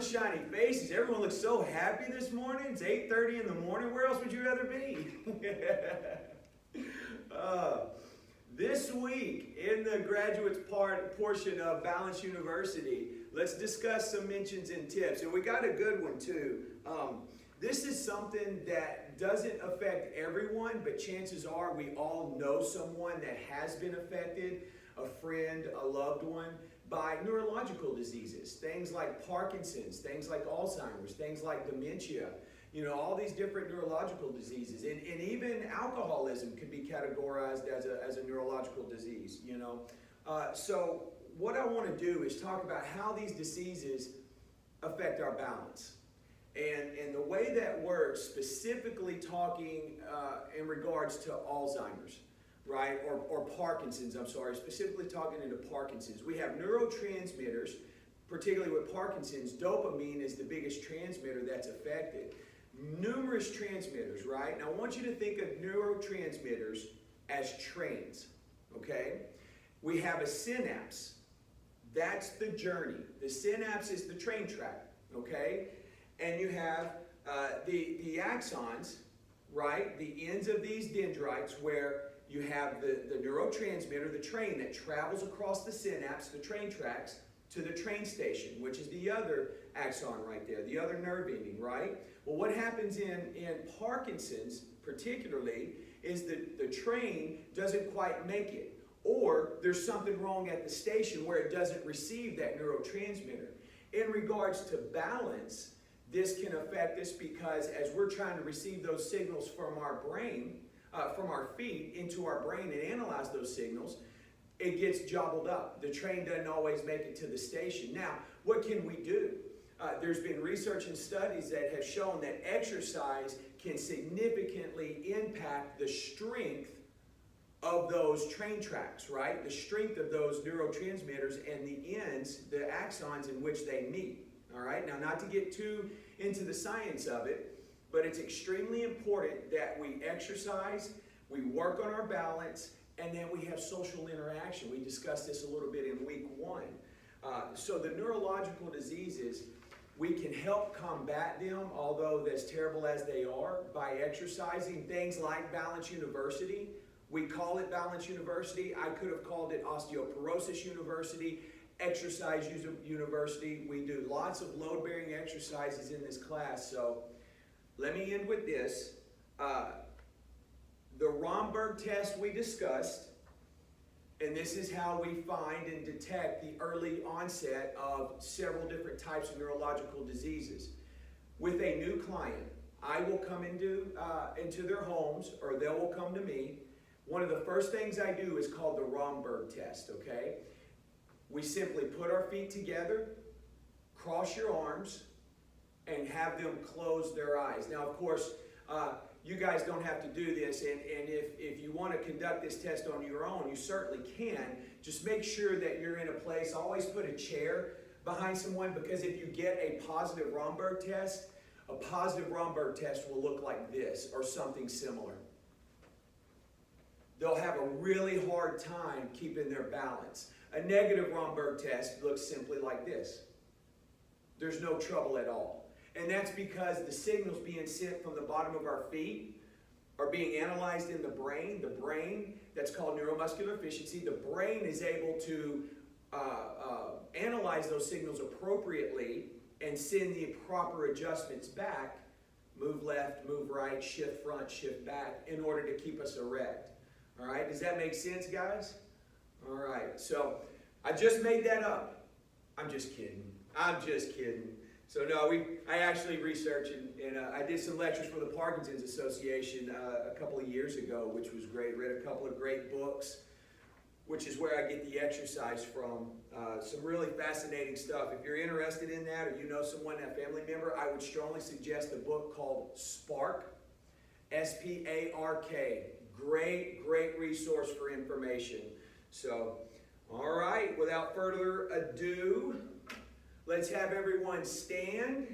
sunshiny faces. Everyone looks so happy this morning. It's 8:30 in the morning. Where else would you rather be? This week, in the graduates portion of Balance University, let's discuss some mentions and tips. And we got a good one too. This is something that doesn't affect everyone, but chances are we all know someone that has been affected, a friend, a loved one, by neurological diseases. Things like Parkinson's, things like Alzheimer's, things like dementia, all these different neurological diseases. And even alcoholism could be categorized as a neurological disease, So what I want to do is talk about how these diseases affect our balance. And the way that works, specifically talking in regards to Alzheimer's, right, or Parkinson's, specifically talking into Parkinson's. We have neurotransmitters, particularly with Parkinson's. Dopamine is the biggest transmitter that's affected. Numerous transmitters, right? Now I want you to think of neurotransmitters as trains, okay? We have a synapse. That's the journey. The synapse is the train track, okay? And you have the axons, right? The ends of these dendrites where you have the neurotransmitter, the train that travels across the synapse, the train tracks, to the train station, which is the other axon right there, the other nerve ending, right? Well, what happens in Parkinson's particularly is that the train doesn't quite make it, or there's something wrong at the station where it doesn't receive that neurotransmitter. In regards to balance, this can affect us because as we're trying to receive those signals from our brain, from our feet into our brain and analyze those signals, it gets jobbled up. The train doesn't always make it to the station. Now, what can we do? There's been research and studies that have shown that exercise can significantly impact the strength of those train tracks, right? The strength of those neurotransmitters and the ends, the axons in which they meet. All right, now not to get too into the science of it, but it's extremely important that we exercise, we work on our balance, and then we have social interaction. We discussed this a little bit in week 1. So the neurological diseases, we can help combat them, although as terrible as they are, by exercising. Things like Balance University. We call it Balance University. I could have called it Osteoporosis University. Exercise University. We do lots of load-bearing exercises in this class. So let me end with this. The Romberg Test we discussed, and this is how we find and detect the early onset of several different types of neurological diseases. With a new client, I will come into their homes, or they will come to me. One of the first things I do is called the Romberg Test, okay? We simply put our feet together, cross your arms, and have them close their eyes. Now, of course, you guys don't have to do this, and if you want to conduct this test on your own, you certainly can. Just make sure that you're in a place. Always put a chair behind someone, because if you get a positive Romberg test will look like this or something similar. They'll have a really hard time keeping their balance. A negative Romberg test looks simply like this. There's no trouble at all. And that's because the signals being sent from the bottom of our feet are being analyzed in the brain. The brain, that's called neuromuscular efficiency, the brain is able to analyze those signals appropriately and send the proper adjustments back, move left, move right, shift front, shift back, in order to keep us erect. All right, does that make sense, guys? All right, so I just made that up. I'm just kidding. So no, I actually researched and I did some lectures for the Parkinsons Association a couple of years ago, which was great. Read a couple of great books, which is where I get the exercise from. Some really fascinating stuff. If you're interested in that, or you know someone, a family member, I would strongly suggest a book called Spark, S-P-A-R-K. Great resource for information. So, all right, without further ado, let's have everyone stand.